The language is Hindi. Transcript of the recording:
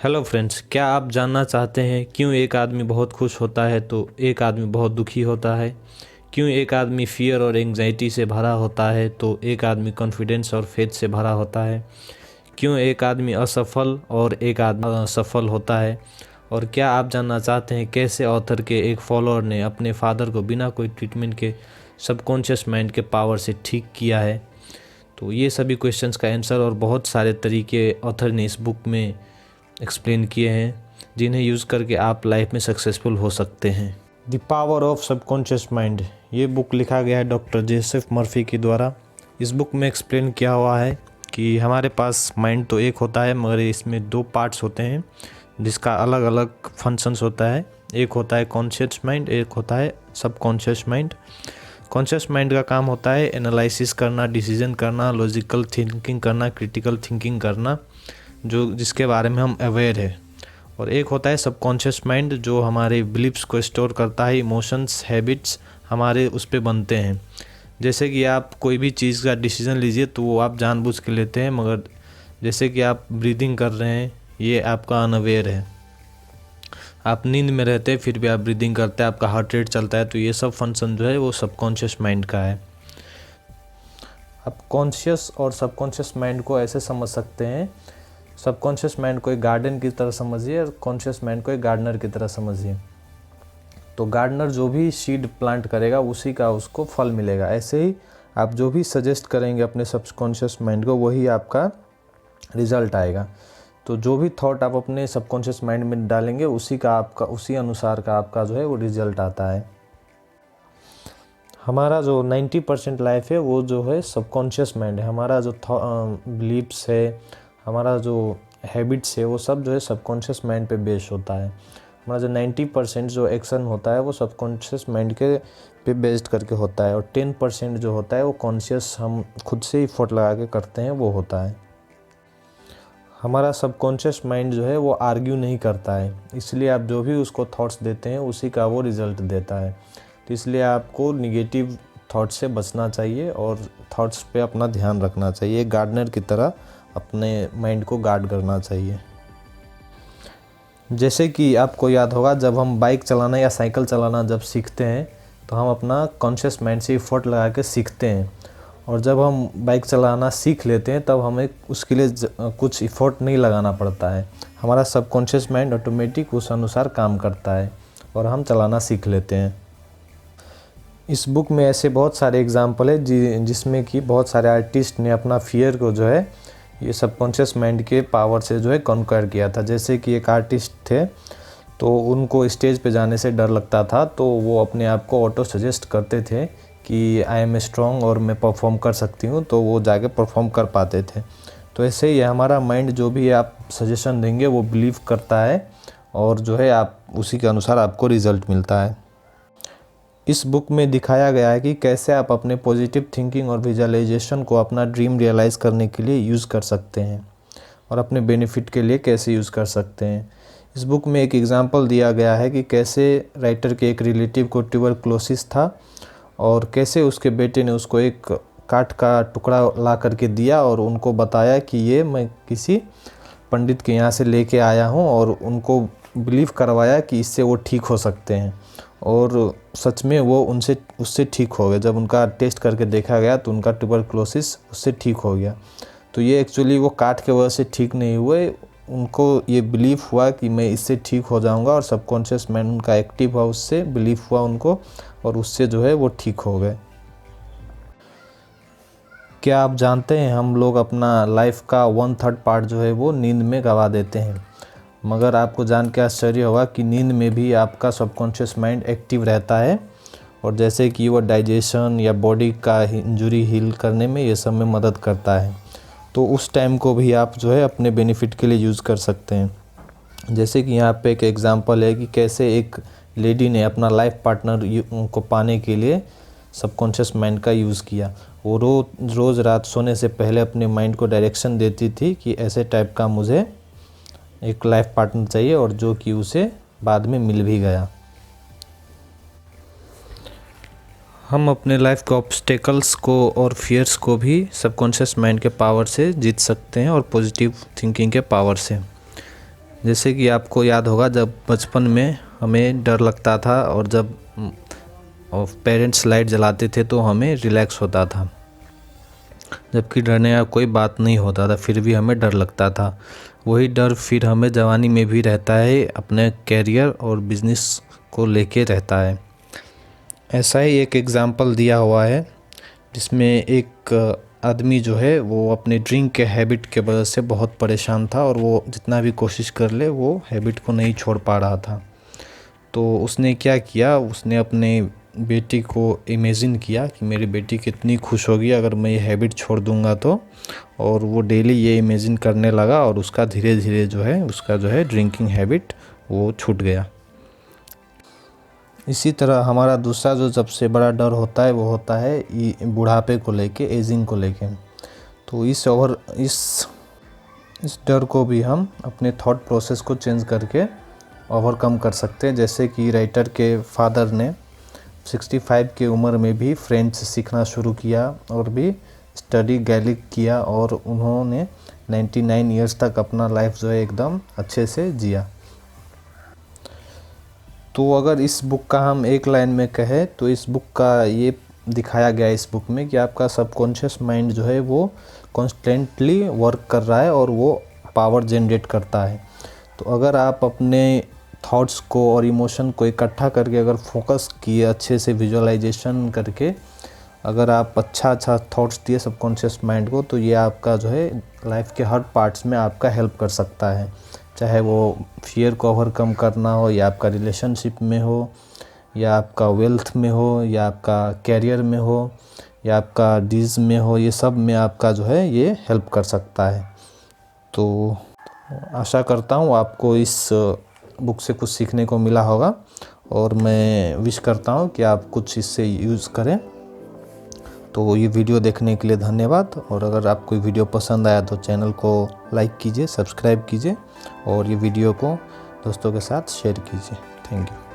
हेलो फ्रेंड्स, क्या आप जानना चाहते हैं क्यों एक आदमी बहुत खुश होता है तो एक आदमी बहुत दुखी होता है? क्यों एक आदमी फियर और एंग्जाइटी से भरा होता है तो एक आदमी कॉन्फिडेंस और फेथ से भरा होता है? क्यों एक आदमी असफल और एक आदमी सफल होता है? और क्या आप जानना चाहते हैं कैसे ऑथर के एक फॉलोअर ने अपने फादर को बिना कोई ट्रीटमेंट के सबकॉन्शियस माइंड के पावर से ठीक किया है? तो ये सभी क्वेश्चंस का आंसर और बहुत सारे तरीके ऑथर ने इस बुक में एक्सप्लेन किए हैं जिन्हें यूज़ करके आप लाइफ में सक्सेसफुल हो सकते हैं। The power of subconscious mind, ये बुक लिखा गया है डॉक्टर जोसेफ मर्फी के द्वारा। इस बुक में एक्सप्लेन किया हुआ है कि हमारे पास माइंड तो एक होता है मगर इसमें दो पार्ट्स होते हैं जिसका अलग अलग फंक्शंस होता है। एक होता है कॉन्शियस माइंड, एक होता है सबकॉन्शियस माइंड। कॉन्शियस माइंड का काम होता है एनालिसिस करना, डिसीजन करना, लॉजिकल थिंकिंग करना, क्रिटिकल थिंकिंग करना, जो जिसके बारे में हम अवेयर है। और एक होता है सबकॉन्शियस माइंड जो हमारे बिलीव्स को स्टोर करता है, इमोशंस, हैबिट्स हमारे उस पे बनते हैं। जैसे कि आप कोई भी चीज़ का डिसीजन लीजिए तो वो आप जानबूझ के लेते हैं, मगर जैसे कि आप ब्रीदिंग कर रहे हैं ये आपका अनअवेयर है। आप नींद में रहते हैं फिर भी आप ब्रीदिंग करते हैं, आपका हार्ट रेट चलता है, तो ये सब फंक्शन जो है वो सबकॉन्शियस माइंड का है। आप कॉन्शियस और सबकॉन्शियस माइंड को ऐसे समझ सकते हैं, सबकॉन्शियस माइंड को एक गार्डन की तरह समझिए और कॉन्शियस माइंड को एक गार्डनर की तरह समझिए। तो गार्डनर जो भी सीड प्लांट करेगा उसी का उसको फल मिलेगा। ऐसे ही आप जो भी सजेस्ट करेंगे अपने सबकॉन्शियस माइंड को वही आपका रिजल्ट आएगा। तो जो भी थॉट आप अपने सबकॉन्शियस माइंड में डालेंगे उसी अनुसार का आपका जो है वो रिजल्ट आता है। हमारा जो 90% लाइफ है वो जो है सबकॉन्शियस माइंड है। हमारा जो बिलीव्स है, हमारा जो हैबिट्स है वो सब जो है सबकॉन्शियस माइंड पे बेस्ड होता है। हमारा जो 90% जो एक्शन होता है वो सबकॉन्शियस माइंड के पे बेस्ड करके होता है, और 10% जो होता है वो कॉन्शियस हम खुद से ही एफर्ट लगा के करते हैं वो होता है। हमारा सबकॉन्शियस माइंड जो है वो आर्ग्यू नहीं करता है, इसलिए आप जो भी उसको थॉट्स देते हैं उसी का वो रिज़ल्ट देता है। तो इसलिए आपको निगेटिव थॉट्स से बचना चाहिए और थॉट्स पे अपना ध्यान रखना चाहिए। गार्डनर की तरह अपने माइंड को गार्ड करना चाहिए। जैसे कि आपको याद होगा जब हम बाइक चलाना या साइकिल चलाना जब सीखते हैं तो हम अपना कॉन्शियस माइंड से एफर्ट लगा के सीखते हैं, और जब हम बाइक चलाना सीख लेते हैं तब हमें उसके लिए कुछ एफर्ट नहीं लगाना पड़ता है। हमारा सबकॉन्शियस माइंड ऑटोमेटिक उस अनुसार काम करता है और हम चलाना सीख लेते हैं। इस बुक में ऐसे बहुत सारे एग्जाम्पल है जिसमें कि बहुत सारे आर्टिस्ट ने अपना फियर को जो है ये सबकॉन्शियस माइंड के पावर से जो है कॉन्कर किया था। जैसे कि एक आर्टिस्ट थे तो उनको स्टेज पे जाने से डर लगता था, तो वो अपने आप को ऑटो सजेस्ट करते थे कि आई एम स्ट्रॉन्ग और मैं परफॉर्म कर सकती हूँ, तो वो जाके परफॉर्म कर पाते थे। तो ऐसे ही हमारा माइंड जो भी आप सजेशन देंगे वो बिलीव करता है और जो है आप उसी के अनुसार आपको रिज़ल्ट मिलता है। इस बुक में दिखाया गया है कि कैसे आप अपने पॉजिटिव थिंकिंग और विजुअलाइजेशन को अपना ड्रीम रियलाइज़ करने के लिए यूज़ कर सकते हैं और अपने बेनिफिट के लिए कैसे यूज़ कर सकते हैं। इस बुक में एक एग्जांपल दिया गया है कि कैसे राइटर के एक रिलेटिव को ट्यूबरक्लोसिस था और कैसे उसके बेटे ने उसको एक काठ का टुकड़ा ला करके दिया और उनको बताया कि ये मैं किसी पंडित के यहाँ से लेके आया हूँ, और उनको बिलीव करवाया कि इससे वो ठीक हो सकते हैं, और सच में वो उससे ठीक हो गए। जब उनका टेस्ट करके देखा गया तो उनका ट्यूबरक्लोसिस उससे ठीक हो गया। तो ये एक्चुअली वो काठ के वजह से ठीक नहीं हुए, उनको ये बिलीव हुआ कि मैं इससे ठीक हो जाऊंगा, और सबकॉन्शियस माइंड उनका एक्टिव हुआ, उससे बिलीव हुआ उनको, और उससे जो है वो ठीक हो गए। क्या आप जानते हैं हम लोग अपना लाइफ का 1/3 पार्ट जो है वो नींद में गंवा देते हैं, मगर आपको जान के आश्चर्य होगा कि नींद में भी आपका सबकॉन्शियस माइंड एक्टिव रहता है, और जैसे कि वो डाइजेशन या बॉडी का इंजरी हील करने में ये सब में मदद करता है। तो उस टाइम को भी आप जो है अपने बेनिफिट के लिए यूज़ कर सकते हैं। जैसे कि यहाँ पे एक एग्जांपल है कि कैसे एक लेडी ने अपना लाइफ पार्टनर को पाने के लिए सबकॉन्शियस माइंड का यूज़ किया। वो रोज़ रात सोने से पहले अपने माइंड को डायरेक्शन देती थी कि ऐसे टाइप का मुझे एक लाइफ पार्टनर चाहिए, और जो कि उसे बाद में मिल भी गया। हम अपने लाइफ के ऑब्स्टेकल्स को और फियर्स को भी सबकॉन्शियस माइंड के पावर से जीत सकते हैं और पॉजिटिव थिंकिंग के पावर से। जैसे कि आपको याद होगा जब बचपन में हमें डर लगता था और जब पेरेंट्स लाइट जलाते थे तो हमें रिलैक्स होता था, जबकि डरने का कोई बात नहीं होता था फिर भी हमें डर लगता था। वही डर फिर हमें जवानी में भी रहता है, अपने कैरियर और बिजनेस को लेके रहता है। ऐसा ही एक एग्ज़ाम्पल दिया हुआ है जिसमें एक आदमी जो है वो अपने ड्रिंक के हैबिट के वजह से बहुत परेशान था और वो जितना भी कोशिश कर ले वो हैबिट को नहीं छोड़ पा रहा था। तो उसने क्या किया, उसने अपने बेटी को इमेजिन किया कि मेरी बेटी कितनी खुश होगी अगर मैं ये हैबिट छोड़ दूंगा तो, और वो डेली ये इमेजिन करने लगा और उसका धीरे धीरे उसका ड्रिंकिंग हैबिट वो छूट गया। इसी तरह हमारा दूसरा जो सबसे बड़ा डर होता है वो होता है बुढ़ापे को लेके, एजिंग को लेके। तो इस डर को भी हम अपने थॉट प्रोसेस को चेंज करके ओवरकम कर सकते हैं। जैसे कि राइटर के फादर ने 65 की उम्र में भी फ्रेंच सीखना शुरू किया और भी स्टडी गैलिक किया और उन्होंने 99 ईयर्स तक अपना लाइफ जो है एकदम अच्छे से जिया। तो अगर इस बुक का हम एक लाइन में कहें तो इस बुक का ये दिखाया गया इस बुक में कि आपका सबकॉन्शियस माइंड जो है वो कॉन्स्टेंटली वर्क कर रहा है और वो पावर जनरेट करता है। तो अगर आप अपने थॉट्स को और इमोशन को इकट्ठा करके अगर फोकस किए अच्छे से, विजुअलाइजेशन करके अगर आप अच्छा थॉट्स दिए सबकॉन्शियस माइंड को, तो ये आपका जो है लाइफ के हर पार्ट्स में आपका हेल्प कर सकता है। चाहे वो फियर को ओवरकम करना हो, या आपका रिलेशनशिप में हो, या आपका वेल्थ में हो, या आपका कैरियर में हो, या आपका डीज में हो, ये सब में आपका जो है ये हेल्प कर सकता है। तो आशा करता हूँ आपको इस बुक से कुछ सीखने को मिला होगा और मैं विश करता हूँ कि आप कुछ इससे यूज़ करें। तो ये वीडियो देखने के लिए धन्यवाद, और अगर आपको वीडियो पसंद आया तो चैनल को लाइक कीजिए, सब्सक्राइब कीजिए और ये वीडियो को दोस्तों के साथ शेयर कीजिए। Thank you.